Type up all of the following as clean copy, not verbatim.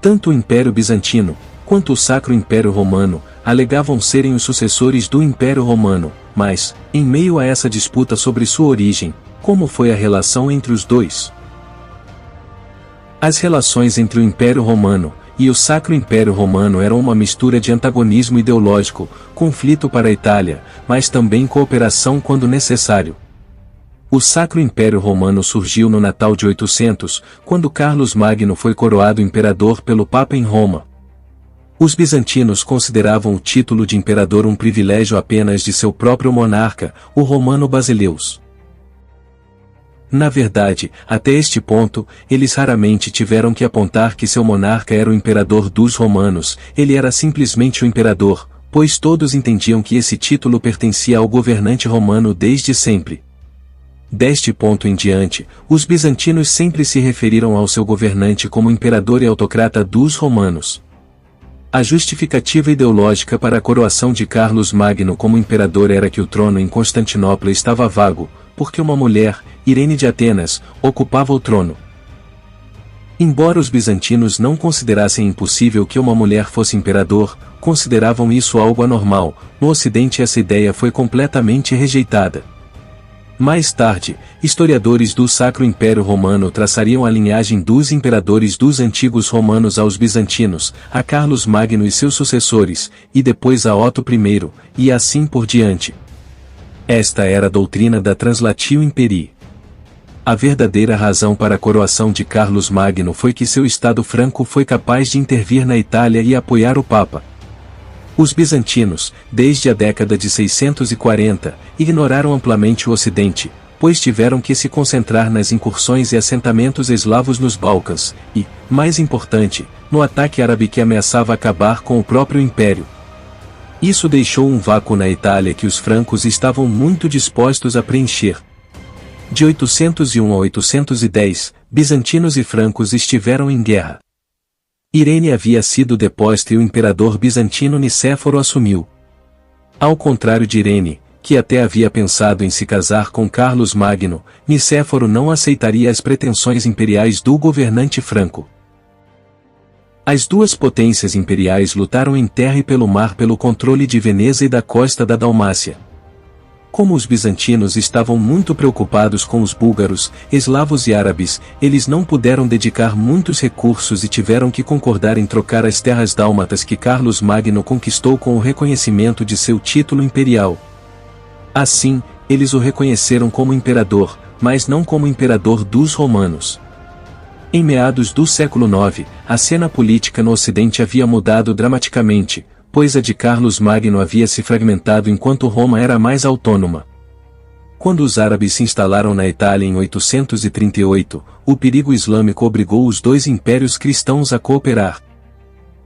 Tanto o Império Bizantino, quanto o Sacro Império Romano, alegavam serem os sucessores do Império Romano, mas, em meio a essa disputa sobre sua origem, como foi a relação entre os dois? As relações entre o Império Romano e o Sacro Império Romano eram uma mistura de antagonismo ideológico, conflito para a Itália, mas também cooperação quando necessário. O Sacro Império Romano surgiu no Natal de 800, quando Carlos Magno foi coroado imperador pelo Papa em Roma. Os bizantinos consideravam o título de imperador um privilégio apenas de seu próprio monarca, o romano Basileus. Na verdade, até este ponto, eles raramente tiveram que apontar que seu monarca era o imperador dos romanos, ele era simplesmente o imperador, pois todos entendiam que esse título pertencia ao governante romano desde sempre. Deste ponto em diante, os bizantinos sempre se referiram ao seu governante como imperador e autocrata dos romanos. A justificativa ideológica para a coroação de Carlos Magno como imperador era que o trono em Constantinopla estava vago, porque uma mulher, Irene de Atenas, ocupava o trono. Embora os bizantinos não considerassem impossível que uma mulher fosse imperador, consideravam isso algo anormal. No Ocidente essa ideia foi completamente rejeitada. Mais tarde, historiadores do Sacro Império Romano traçariam a linhagem dos imperadores dos antigos romanos aos bizantinos, a Carlos Magno e seus sucessores, e depois a Otto I, e assim por diante. Esta era a doutrina da Translatio Imperii. A verdadeira razão para a coroação de Carlos Magno foi que seu Estado franco foi capaz de intervir na Itália e apoiar o Papa. Os bizantinos, desde a década de 640, ignoraram amplamente o Ocidente, pois tiveram que se concentrar nas incursões e assentamentos eslavos nos Balcãs, e, mais importante, no ataque árabe que ameaçava acabar com o próprio império. Isso deixou um vácuo na Itália que os francos estavam muito dispostos a preencher. De 801 a 810, bizantinos e francos estiveram em guerra. Irene havia sido deposta e o imperador bizantino Nicéforo assumiu. Ao contrário de Irene, que até havia pensado em se casar com Carlos Magno, Nicéforo não aceitaria as pretensões imperiais do governante franco. As duas potências imperiais lutaram em terra e pelo mar pelo controle de Veneza e da costa da Dalmácia. Como os bizantinos estavam muito preocupados com os búlgaros, eslavos e árabes, eles não puderam dedicar muitos recursos e tiveram que concordar em trocar as terras dálmatas que Carlos Magno conquistou com o reconhecimento de seu título imperial. Assim, eles o reconheceram como imperador, mas não como imperador dos romanos. Em meados do século IX, a cena política no Ocidente havia mudado dramaticamente, pois a de Carlos Magno havia se fragmentado enquanto Roma era mais autônoma. Quando os árabes se instalaram na Itália em 838, o perigo islâmico obrigou os dois impérios cristãos a cooperar.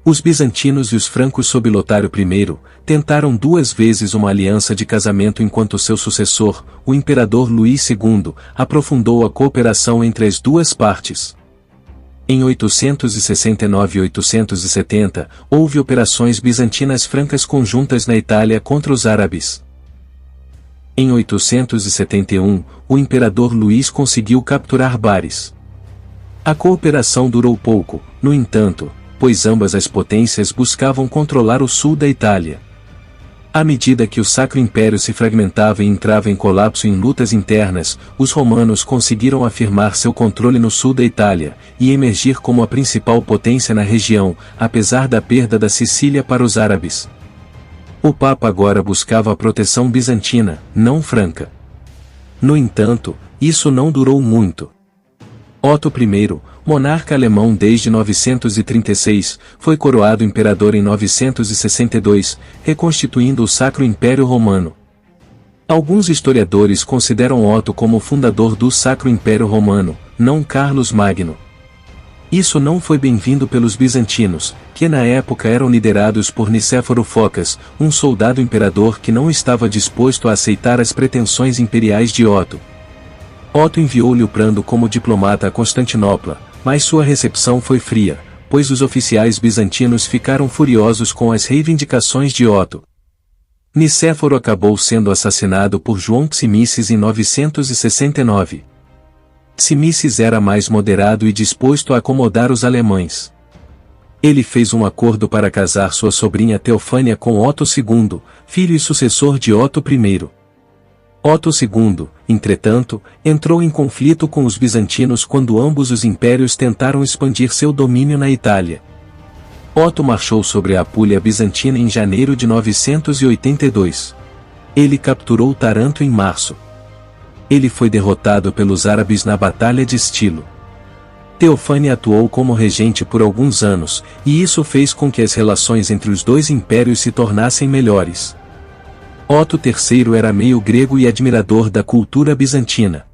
Os bizantinos e os francos sob Lotário I, tentaram duas vezes uma aliança de casamento enquanto seu sucessor, o imperador Luís II, aprofundou a cooperação entre as duas partes. Em 869 e 870, houve operações bizantinas francas conjuntas na Itália contra os árabes. Em 871, o imperador Luís conseguiu capturar Bares. A cooperação durou pouco, no entanto, pois ambas as potências buscavam controlar o sul da Itália. À medida que o Sacro Império se fragmentava e entrava em colapso em lutas internas, os romanos conseguiram afirmar seu controle no sul da Itália, e emergir como a principal potência na região, apesar da perda da Sicília para os árabes. O Papa agora buscava a proteção bizantina, não franca. No entanto, isso não durou muito. Otto I, monarca alemão desde 936, foi coroado imperador em 962, reconstituindo o Sacro Império Romano. Alguns historiadores consideram Otto como o fundador do Sacro Império Romano, não Carlos Magno. Isso não foi bem-vindo pelos bizantinos, que na época eram liderados por Nicéforo Focas, um soldado imperador que não estava disposto a aceitar as pretensões imperiais de Otto. Otto enviou Liuprando como diplomata a Constantinopla, mas sua recepção foi fria, pois os oficiais bizantinos ficaram furiosos com as reivindicações de Otto. Nicéforo acabou sendo assassinado por João Ximeces em 969. Ximeces era mais moderado e disposto a acomodar os alemães. Ele fez um acordo para casar sua sobrinha Teofânia com Otto II, filho e sucessor de Otto I. Otto II, entretanto, entrou em conflito com os bizantinos quando ambos os impérios tentaram expandir seu domínio na Itália. Otto marchou sobre a Apulia bizantina em janeiro de 982. Ele capturou Taranto em março. Ele foi derrotado pelos árabes na Batalha de Stilo. Teofânia atuou como regente por alguns anos, e isso fez com que as relações entre os dois impérios se tornassem melhores. Otto III era meio grego e admirador da cultura bizantina.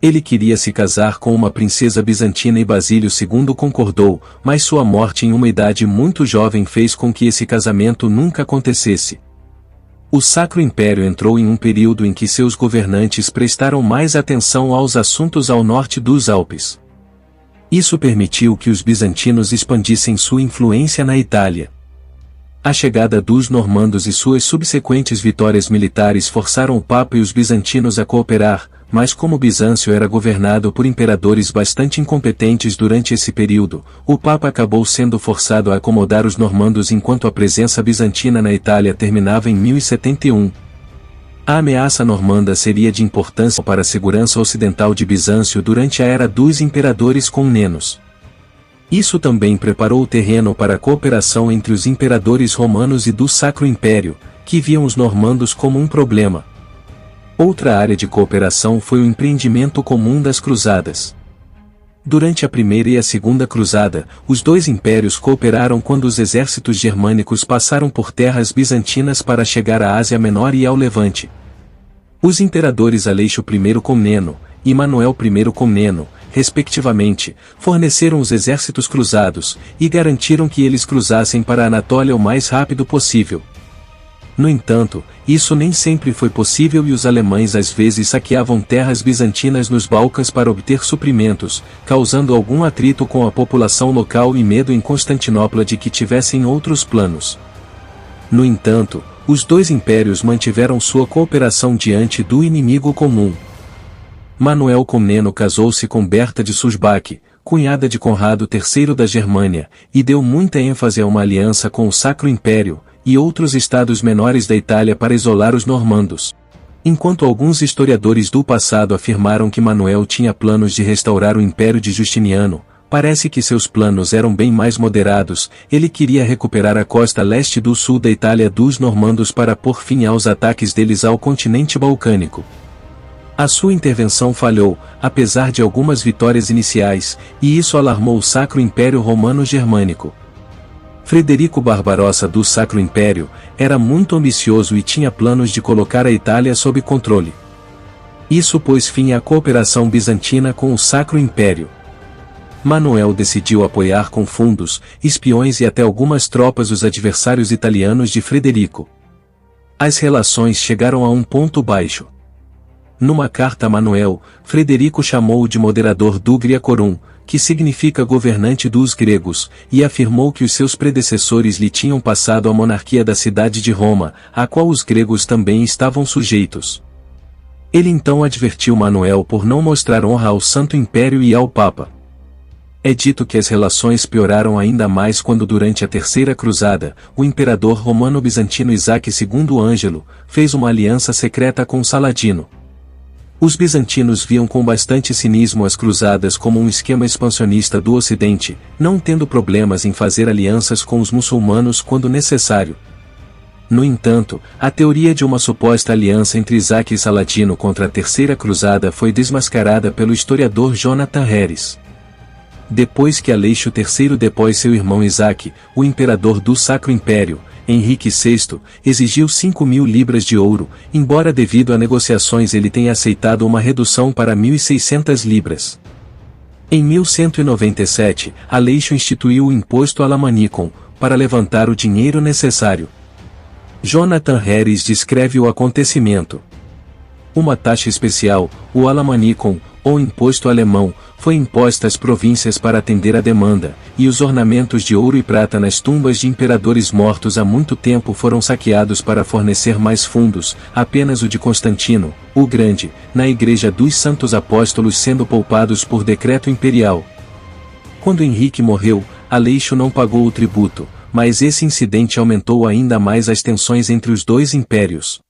Ele queria se casar com uma princesa bizantina e Basílio II concordou, mas sua morte em uma idade muito jovem fez com que esse casamento nunca acontecesse. O Sacro Império entrou em um período em que seus governantes prestaram mais atenção aos assuntos ao norte dos Alpes. Isso permitiu que os bizantinos expandissem sua influência na Itália. A chegada dos normandos e suas subsequentes vitórias militares forçaram o Papa e os bizantinos a cooperar, mas como Bizâncio era governado por imperadores bastante incompetentes durante esse período, o Papa acabou sendo forçado a acomodar os normandos enquanto a presença bizantina na Itália terminava em 1071. A ameaça normanda seria de importância para a segurança ocidental de Bizâncio durante a era dos imperadores comnenos. Isso também preparou o terreno para a cooperação entre os imperadores romanos e do Sacro Império, que viam os normandos como um problema. Outra área de cooperação foi o empreendimento comum das cruzadas. Durante a Primeira e a Segunda Cruzada, os dois impérios cooperaram quando os exércitos germânicos passaram por terras bizantinas para chegar à Ásia Menor e ao Levante. Os imperadores Aleixo I Comneno e Manuel I Comneno, respectivamente, forneceram os exércitos cruzados e garantiram que eles cruzassem para a Anatólia o mais rápido possível. No entanto, isso nem sempre foi possível e os alemães às vezes saqueavam terras bizantinas nos Balcãs para obter suprimentos, causando algum atrito com a população local e medo em Constantinopla de que tivessem outros planos. No entanto, os dois impérios mantiveram sua cooperação diante do inimigo comum. Manuel Comneno casou-se com Berta de Sulzbach, cunhada de Conrado III da Germânia, e deu muita ênfase a uma aliança com o Sacro Império e outros estados menores da Itália para isolar os normandos. Enquanto alguns historiadores do passado afirmaram que Manuel tinha planos de restaurar o Império de Justiniano, parece que seus planos eram bem mais moderados. Ele queria recuperar a costa leste do sul da Itália dos normandos para pôr fim aos ataques deles ao continente balcânico. A sua intervenção falhou, apesar de algumas vitórias iniciais, e isso alarmou o Sacro Império Romano-Germânico. Frederico Barbarossa do Sacro Império era muito ambicioso e tinha planos de colocar a Itália sob controle. Isso pôs fim à cooperação bizantina com o Sacro Império. Manuel decidiu apoiar com fundos, espiões e até algumas tropas os adversários italianos de Frederico. As relações chegaram a um ponto baixo. Numa carta a Manuel, Frederico chamou-o de moderador Dugria Corum, que significa governante dos gregos, e afirmou que os seus predecessores lhe tinham passado a monarquia da cidade de Roma, a qual os gregos também estavam sujeitos. Ele então advertiu Manuel por não mostrar honra ao Santo Império e ao Papa. É dito que as relações pioraram ainda mais quando durante a Terceira Cruzada, o imperador romano-bizantino Isaac II Ângelo fez uma aliança secreta com Saladino. Os bizantinos viam com bastante cinismo as cruzadas como um esquema expansionista do Ocidente, não tendo problemas em fazer alianças com os muçulmanos quando necessário. No entanto, a teoria de uma suposta aliança entre Isaac e Saladino contra a Terceira Cruzada foi desmascarada pelo historiador Jonathan Harris. Depois que Aleixo III depôs seu irmão Isaac, o imperador do Sacro Império, Henrique VI, exigiu 5.000 libras de ouro, embora devido a negociações ele tenha aceitado uma redução para 1.600 libras. Em 1197, Aleixo instituiu o imposto alamanicon, para levantar o dinheiro necessário. Jonathan Harris descreve o acontecimento. Uma taxa especial, o alamanicon, ou imposto alemão, foi imposta às províncias para atender à demanda, e os ornamentos de ouro e prata nas tumbas de imperadores mortos há muito tempo foram saqueados para fornecer mais fundos, apenas o de Constantino, o Grande, na Igreja dos Santos Apóstolos sendo poupados por decreto imperial. Quando Henrique morreu, Aleixo não pagou o tributo, mas esse incidente aumentou ainda mais as tensões entre os dois impérios.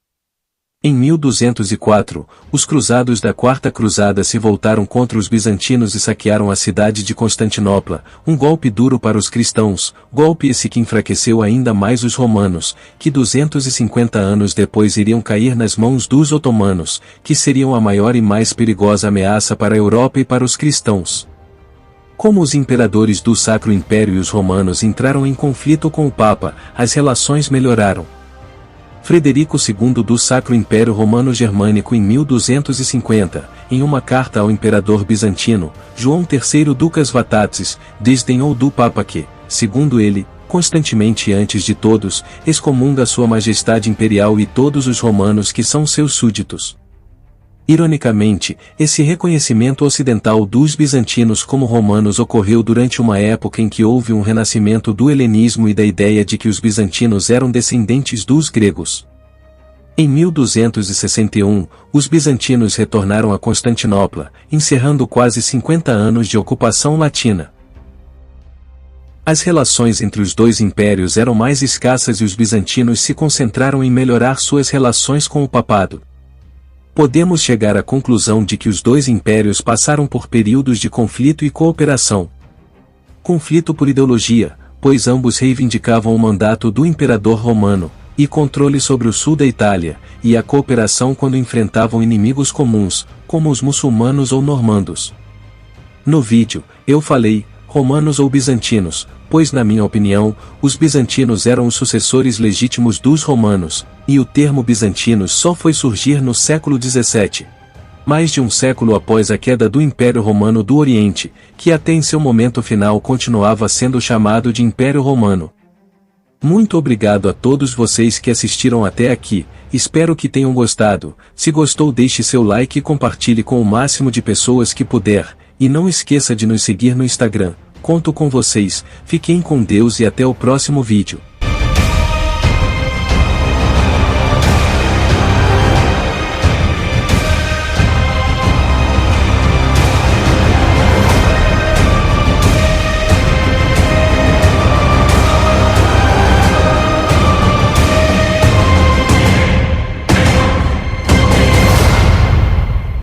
Em 1204, os cruzados da Quarta Cruzada se voltaram contra os bizantinos e saquearam a cidade de Constantinopla, um golpe duro para os cristãos, golpe esse que enfraqueceu ainda mais os romanos, que 250 anos depois iriam cair nas mãos dos otomanos, que seriam a maior e mais perigosa ameaça para a Europa e para os cristãos. Como os imperadores do Sacro Império e os romanos entraram em conflito com o Papa, as relações melhoraram. Frederico II do Sacro Império Romano Germânico em 1250, em uma carta ao imperador bizantino, João III Ducas Vatatzes, desdenhou do Papa que, segundo ele, constantemente antes de todos, excomunga Sua Majestade Imperial e todos os romanos que são seus súditos. Ironicamente, esse reconhecimento ocidental dos bizantinos como romanos ocorreu durante uma época em que houve um renascimento do helenismo e da ideia de que os bizantinos eram descendentes dos gregos. Em 1261, os bizantinos retornaram a Constantinopla, encerrando quase 50 anos de ocupação latina. As relações entre os dois impérios eram mais escassas e os bizantinos se concentraram em melhorar suas relações com o papado. Podemos chegar à conclusão de que os dois impérios passaram por períodos de conflito e cooperação. Conflito por ideologia, pois ambos reivindicavam o mandato do imperador romano, e controle sobre o sul da Itália, e a cooperação quando enfrentavam inimigos comuns, como os muçulmanos ou normandos. No vídeo, eu falei, romanos ou bizantinos, pois na minha opinião, os bizantinos eram os sucessores legítimos dos romanos, e o termo bizantinos só foi surgir no século XVII. Mais de um século após a queda do Império Romano do Oriente, que até em seu momento final continuava sendo chamado de Império Romano. Muito obrigado a todos vocês que assistiram até aqui, espero que tenham gostado. Se gostou, deixe seu like e compartilhe com o máximo de pessoas que puder, e não esqueça de nos seguir no Instagram. Conto com vocês, fiquem com Deus e até o próximo vídeo.